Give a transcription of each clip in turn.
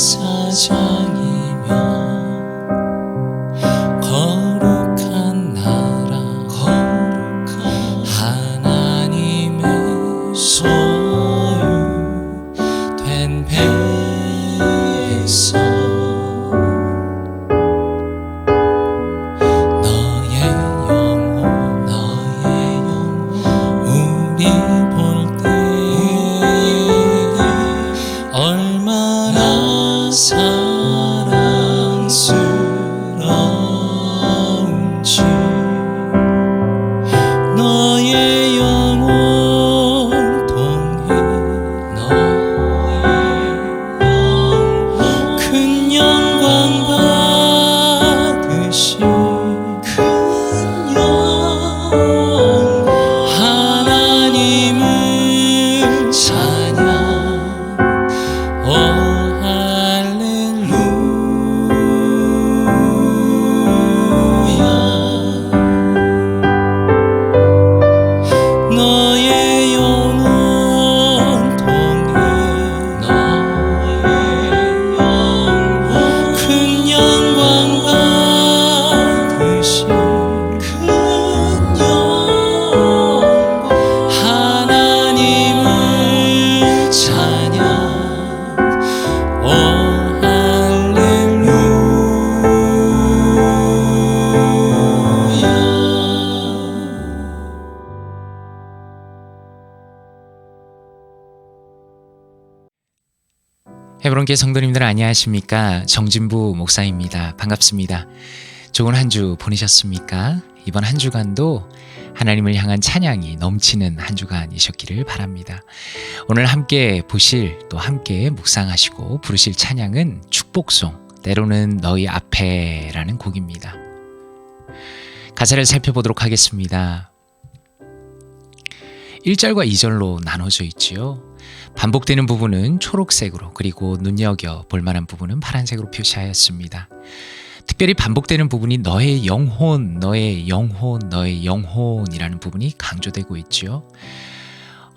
제사장이며 거룩한 나라 하나님의 소유된 백성 너의 영혼 우리 볼 때 얼마나 사랑스러운지 너의 영혼 통해 큰 영광 받으시 큰 영광 하나님을 찬양 오 할렐루야 너의 영혼 통해 큰 영광 받으시 큰 영광 하나님을 찬양 오 할렐루야 헤브론교회 성도님들 안녕하십니까? 정진부 목사입니다. 반갑습니다. 좋은 한 주 보내셨습니까? 이번 한 주간도 하나님을 향한 찬양이 넘치는 한 주간이셨기를 바랍니다. 오늘 함께 보실 또 함께 묵상하시고 부르실 찬양은 축복송 때로는 너희 앞에라는 곡입니다. 가사를 살펴보도록 하겠습니다. 1절과 2절로 나눠져 있지요. 반복되는 부분은 초록색으로 그리고 눈여겨 볼만한 부분은 파란색으로 표시하였습니다. 특별히 반복되는 부분이 너의 영혼, 너의 영혼, 너의 영혼이라는 부분이 강조되고 있지요.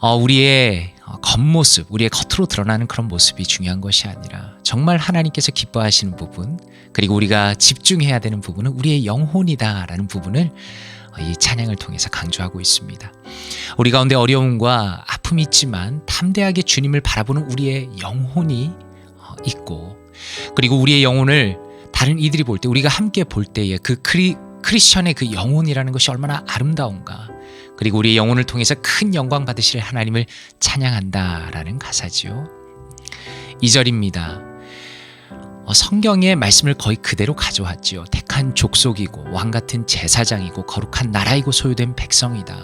우리의 겉모습, 우리의 겉으로 드러나는 그런 모습이 중요한 것이 아니라 정말 하나님께서 기뻐하시는 부분, 그리고 우리가 집중해야 되는 부분은 우리의 영혼이다라는 부분을 이 찬양을 통해서 강조하고 있습니다. 우리 가운데 어려움과 아픔이 있지만 담대하게 주님을 바라보는 우리의 영혼이 있고, 그리고 우리의 영혼을 다른 이들이 볼 때, 우리가 함께 볼 때에 그 크리스천의 그 영혼이라는 것이 얼마나 아름다운가, 그리고 우리의 영혼을 통해서 큰 영광 받으실 하나님을 찬양한다라는 가사지요. 2절입니다. 성경의 말씀을 거의 그대로 가져왔지요. 택한 족속이고 왕같은 제사장이고 거룩한 나라이고 소유된 백성이다.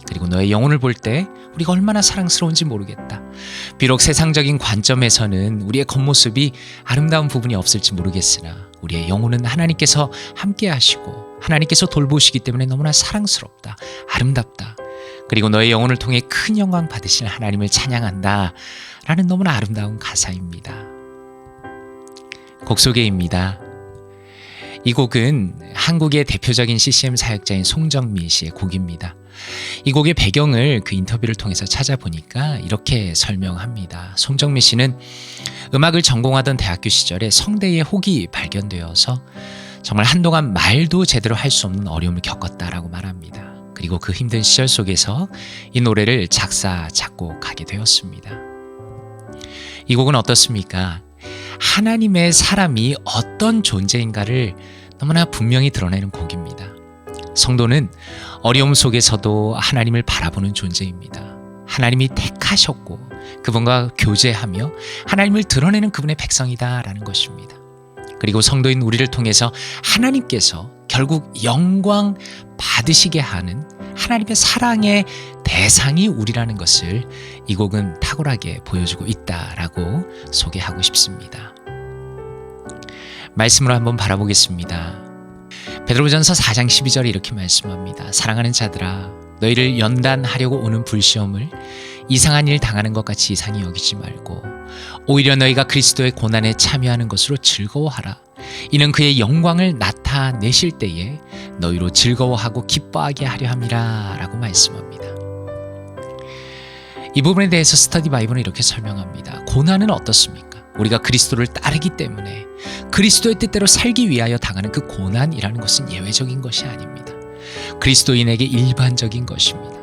그리고 너의 영혼을 볼 때 우리가 얼마나 사랑스러운지 모르겠다. 비록 세상적인 관점에서는 우리의 겉모습이 아름다운 부분이 없을지 모르겠으나 우리의 영혼은 하나님께서 함께 하시고 하나님께서 돌보시기 때문에 너무나 사랑스럽다, 아름답다. 그리고 너의 영혼을 통해 큰 영광 받으실 하나님을 찬양한다 라는 너무나 아름다운 가사입니다. 곡 소개입니다. 이 곡은 한국의 대표적인 CCM 사역자인 송정민 씨의 곡입니다. 이 곡의 배경을 그 인터뷰를 통해서 찾아보니까 이렇게 설명합니다. 송정민 씨는 음악을 전공하던 대학교 시절에 성대에 혹이 발견되어서 정말 한동안 말도 제대로 할 수 없는 어려움을 겪었다라고 말합니다. 그리고 그 힘든 시절 속에서 이 노래를 작사, 작곡하게 되었습니다. 이 곡은 어떻습니까? 하나님의 사람이 어떤 존재인가를 너무나 분명히 드러내는 곡입니다. 성도는 어려움 속에서도 하나님을 바라보는 존재입니다. 하나님이 택하셨고 그분과 교제하며 하나님을 드러내는 그분의 백성이다라는 것입니다. 그리고 성도인 우리를 통해서 하나님께서 결국 영광 받으시게 하는 하나님의 사랑의 대상이 우리라는 것을 이 곡은 탁월하게 보여주고 있다라고 소개하고 싶습니다. 말씀으로 한번 바라보겠습니다. 베드로전서 4장 12절에 이렇게 말씀합니다. 사랑하는 자들아, 너희를 연단하려고 오는 불시험을 이상한 일 당하는 것 같이 이상히 여기지 말고 오히려 너희가 그리스도의 고난에 참여하는 것으로 즐거워하라. 이는 그의 영광을 나타내실 때에 너희로 즐거워하고 기뻐하게 하려 함이라 라고 말씀합니다. 이 부분에 대해서 스터디 바이블은 이렇게 설명합니다. 고난은 어떻습니까? 우리가 그리스도를 따르기 때문에 그리스도의 뜻대로 살기 위하여 당하는 그 고난이라는 것은 예외적인 것이 아닙니다. 그리스도인에게 일반적인 것입니다.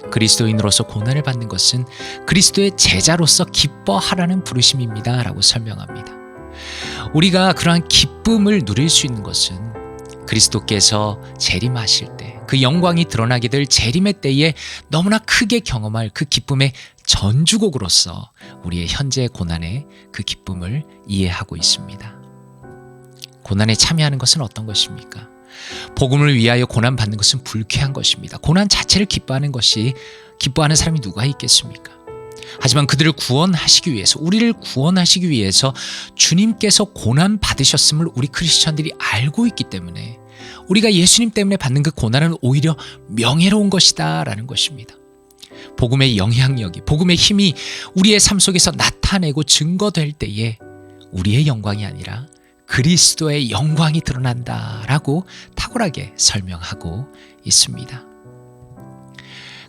그리스도인으로서 고난을 받는 것은 그리스도의 제자로서 기뻐하라는 부르심입니다 라고 설명합니다. 우리가 그러한 기쁨을 누릴 수 있는 것은 그리스도께서 재림하실 때 그 영광이 드러나게 될 재림의 때에 너무나 크게 경험할 그 기쁨의 전주곡으로서 우리의 현재의 고난의 그 기쁨을 이해하고 있습니다. 고난에 참여하는 것은 어떤 것입니까? 복음을 위하여 고난받는 것은 불쾌한 것입니다. 고난 자체를 기뻐하는 사람이 누가 있겠습니까? 하지만 그들을 구원하시기 위해서, 우리를 구원하시기 위해서 주님께서 고난 받으셨음을 우리 크리스천들이 알고 있기 때문에 우리가 예수님 때문에 받는 그 고난은 오히려 명예로운 것이다 라는 것입니다. 복음의 영향력이, 복음의 힘이 우리의 삶 속에서 나타내고 증거될 때에 우리의 영광이 아니라 그리스도의 영광이 드러난다라고 탁월하게 설명하고 있습니다.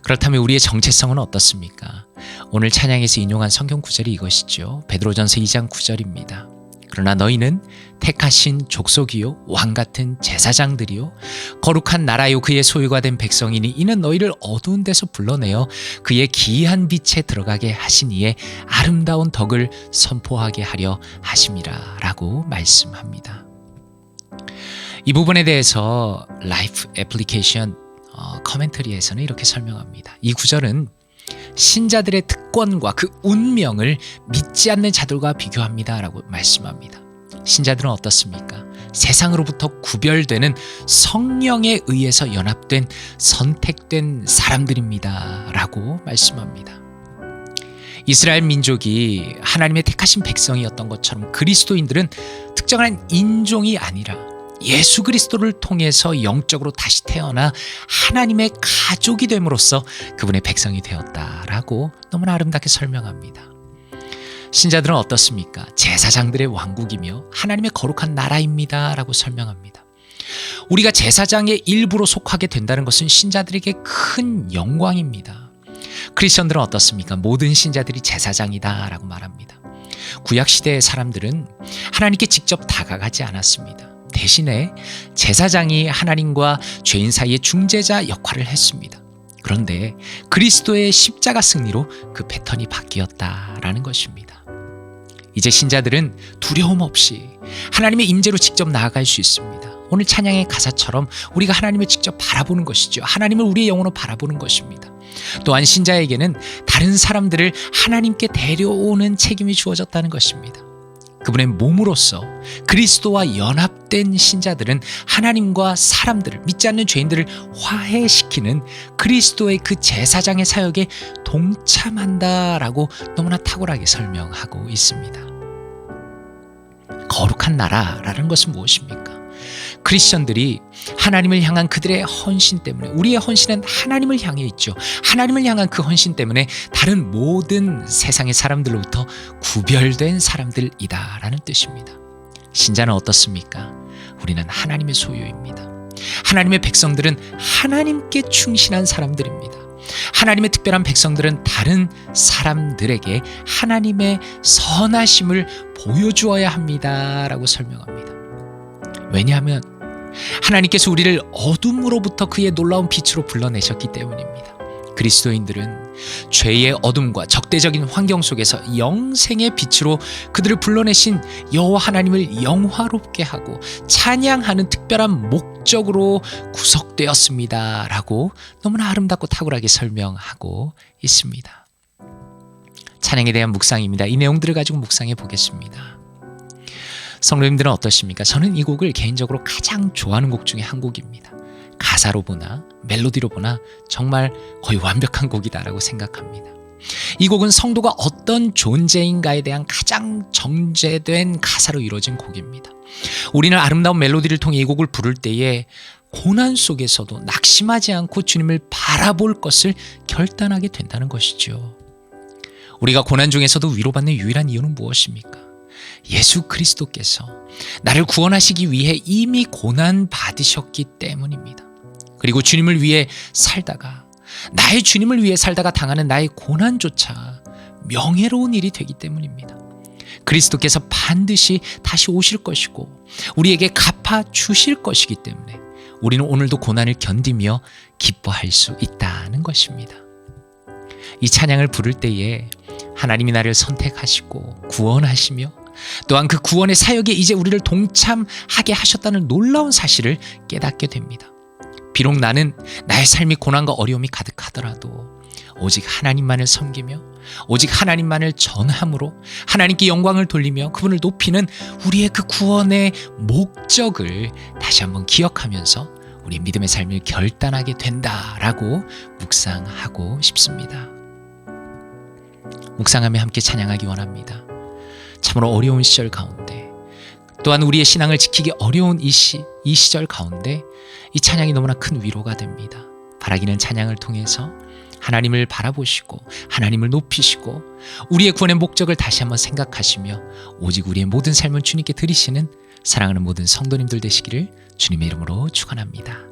그렇다면 우리의 정체성은 어떻습니까? 오늘 찬양에서 인용한 성경 구절이 이것이죠. 베드로전서 2장 9절입니다. 그러나 너희는 택하신 족속이요 왕같은 제사장들이요 거룩한 나라요 그의 소유가 된 백성이니 이는 너희를 어두운 데서 불러내어 그의 기이한 빛에 들어가게 하신 이의 아름다운 덕을 선포하게 하려 하심이라 라고 말씀합니다. 이 부분에 대해서 라이프 애플리케이션 커멘터리에서는 이렇게 설명합니다. 이 구절은 신자들의 특권과 그 운명을 믿지 않는 자들과 비교합니다 라고 말씀합니다. 신자들은 어떻습니까? 세상으로부터 구별되는 성령에 의해서 연합된 선택된 사람들입니다 라고 말씀합니다. 이스라엘 민족이 하나님의 택하신 백성이었던 것처럼 그리스도인들은 특정한 인종이 아니라 예수 그리스도를 통해서 영적으로 다시 태어나 하나님의 가족이 됨으로써 그분의 백성이 되었다라고 너무나 아름답게 설명합니다. 신자들은 어떻습니까? 제사장들의 왕국이며 하나님의 거룩한 나라입니다 라고 설명합니다. 우리가 제사장의 일부로 속하게 된다는 것은 신자들에게 큰 영광입니다. 크리스천들은 어떻습니까? 모든 신자들이 제사장이다 라고 말합니다. 구약시대의 사람들은 하나님께 직접 다가가지 않았습니다. 대신에 제사장이 하나님과 죄인 사이의 중재자 역할을 했습니다. 그런데 그리스도의 십자가 승리로 그 패턴이 바뀌었다라는 것입니다. 이제 신자들은 두려움 없이 하나님의 임재로 직접 나아갈 수 있습니다. 오늘 찬양의 가사처럼 우리가 하나님을 직접 바라보는 것이죠. 하나님을 우리의 영혼으로 바라보는 것입니다. 또한 신자에게는 다른 사람들을 하나님께 데려오는 책임이 주어졌다는 것입니다. 그분의 몸으로서 그리스도와 연합된 신자들은 하나님과 사람들을, 믿지 않는 죄인들을 화해시키는 그리스도의 그 제사장의 사역에 동참한다라고 너무나 탁월하게 설명하고 있습니다. 거룩한 나라라는 것은 무엇입니까? 크리스천들이 하나님을 향한 그들의 헌신 때문에, 우리의 헌신은 하나님을 향해 있죠. 하나님을 향한 그 헌신 때문에 다른 모든 세상의 사람들로부터 구별된 사람들이다라는 뜻입니다. 신자는 어떻습니까? 우리는 하나님의 소유입니다. 하나님의 백성들은 하나님께 충실한 사람들입니다. 하나님의 특별한 백성들은 다른 사람들에게 하나님의 선하심을 보여주어야 합니다라고 설명합니다. 왜냐하면 하나님께서 우리를 어둠으로부터 그의 놀라운 빛으로 불러내셨기 때문입니다. 그리스도인들은 죄의 어둠과 적대적인 환경 속에서 영생의 빛으로 그들을 불러내신 여호와 하나님을 영화롭게 하고 찬양하는 특별한 목적으로 구속되었습니다 라고 너무나 아름답고 탁월하게 설명하고 있습니다. 찬양에 대한 묵상입니다. 이 내용들을 가지고 묵상해 보겠습니다. 성도님들은 어떠십니까? 저는 이 곡을 개인적으로 가장 좋아하는 곡 중에 한 곡입니다. 가사로 보나 멜로디로 보나 정말 거의 완벽한 곡이다라고 생각합니다. 이 곡은 성도가 어떤 존재인가에 대한 가장 정제된 가사로 이루어진 곡입니다. 우리는 아름다운 멜로디를 통해 이 곡을 부를 때에 고난 속에서도 낙심하지 않고 주님을 바라볼 것을 결단하게 된다는 것이죠. 우리가 고난 중에서도 위로받는 유일한 이유는 무엇입니까? 예수 그리스도께서 나를 구원하시기 위해 이미 고난 받으셨기 때문입니다. 그리고 주님을 위해 살다가, 나의 주님을 위해 살다가 당하는 나의 고난조차 명예로운 일이 되기 때문입니다. 그리스도께서 반드시 다시 오실 것이고 우리에게 갚아 주실 것이기 때문에 우리는 오늘도 고난을 견디며 기뻐할 수 있다는 것입니다. 이 찬양을 부를 때에 하나님이 나를 선택하시고 구원하시며 또한 그 구원의 사역에 이제 우리를 동참하게 하셨다는 놀라운 사실을 깨닫게 됩니다. 비록 나는 나의 삶이 고난과 어려움이 가득하더라도 오직 하나님만을 섬기며 오직 하나님만을 전함으로 하나님께 영광을 돌리며 그분을 높이는 우리의 그 구원의 목적을 다시 한번 기억하면서 우리의 믿음의 삶을 결단하게 된다라고 묵상하고 싶습니다. 묵상하며 함께 찬양하기 원합니다. 참으로 어려운 시절 가운데 또한 우리의 신앙을 지키기 어려운 이 시절 가운데 이 찬양이 너무나 큰 위로가 됩니다. 바라기는 찬양을 통해서 하나님을 바라보시고 하나님을 높이시고 우리의 구원의 목적을 다시 한번 생각하시며 오직 우리의 모든 삶을 주님께 드리시는 사랑하는 모든 성도님들 되시기를 주님의 이름으로 축원합니다.